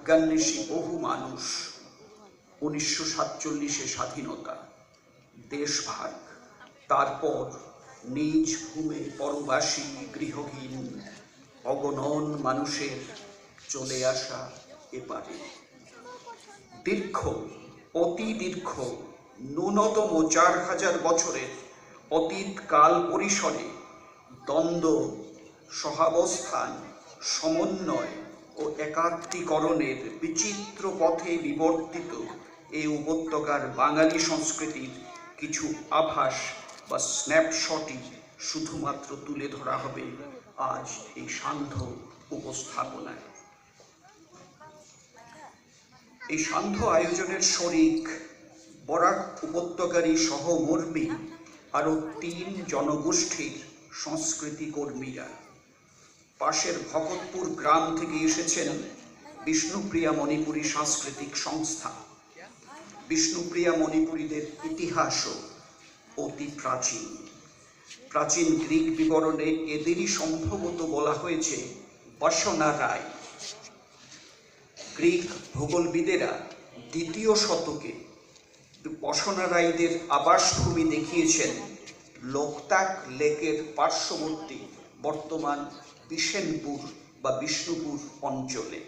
প্রজ্ঞান্বেষী বহু মানুষ 1947-এ স্বাধীনতা, দেশভাগ, তারপর নিজ ভূমে পরবাসী গৃহহীন অগণন মানুষের চলে আসা এপারে। দীর্ঘ, অতি দীর্ঘ, ন্যূনতম 4000 বছরের অতীত কাল পরিসরে দ্বন্দ্ব, সহাবস্থান, সমন্বয় ও একাত্মীকরণের বিচিত্র পথে বিবর্তিত এই উপত্যকার বাঙালি সংস্কৃতির কিছু আভাস বা স্ন্যাপশটই শুধুমাত্র তুলে ধরা হবে আজ এই সান্ধ্য উপস্থাপনায়। এই সান্ধ্য আয়োজনের শরিক বরাক উপত্যকারই সহমর্মী আরও 3 জনগোষ্ঠীর সংস্কৃতি কর্মীরা। পাশের ভগতপুর গ্রাম থেকে এসেছেন বিষ্ণুপ্রিয়া মণিপুরী সাংস্কৃতিক সংস্থা। বিষ্ণুপ্রিয়া মণিপুরীদের ইতিহাসও অতি প্রাচীন। প্রাচীন গ্রিক বিবরণে এদেরই সম্ভবত বলা হয়েছে বসনা রায়। গ্রিক ভূগোলবিদেরা 2য় শতকে বসনা রায়দের আবাসভূমি দেখিয়েছেন লোকতাক লেকের পার্শ্ববর্তী বর্তমান বিশেনপুর বা বিষ্ণুপুর অঞ্চলে।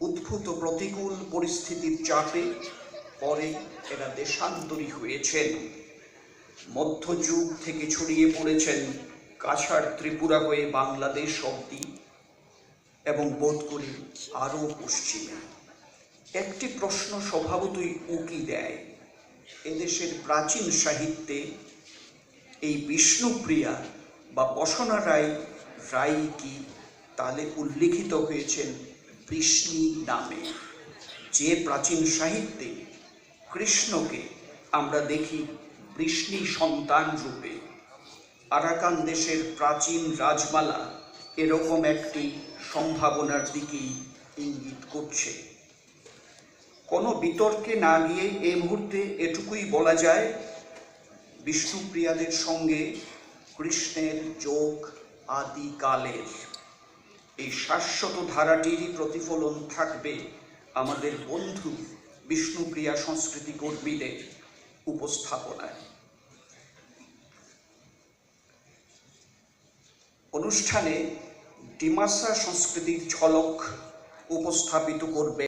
উদ্ভূত প্রতিকূল পরিস্থিতির চাপে পরে এরা দেশান্তরী হয়েছেন। মধ্যযুগ থেকে ছড়িয়ে পড়েছেন কাছাড় ত্রিপুরা হয়ে বাংলাদেশ অবধি এবং বোধ করি আরও পশ্চিমে। একটি প্রশ্ন স্বভাবতই উকি দেয়, এদেশের প্রাচীন সাহিত্যে এই বিষ্ণুপ্রিয়া বা বসনা রায় কি তাহলে উল্লিখিত হয়েছেন বৃষ্ণি নামে। যে প্রাচীন সাহিত্যে কৃষ্ণকে আমরা দেখি বৃষ্ণি সন্তান রূপে। আরাকান দেশের প্রাচীন রাজমালা এরকম একটি সম্ভাবনার দিকেই ইঙ্গিত করছে। কোনো বিতর্কে না গিয়ে এই মুহূর্তে এটুকুই বলা যায়, বিষ্ণুপ্রিয়াদের সঙ্গে কৃষ্ণের যোগ আদিকালের। এই শাশ্বত ধারাটিরই প্রতিফলন থাকবে আমাদের বন্ধু বিষ্ণুপ্রিয়া সংস্কৃতি কর্মীদের উপস্থাপনায়। অনুষ্ঠানে ডিমাসা সংস্কৃতির ঝলক উপস্থাপিত করবে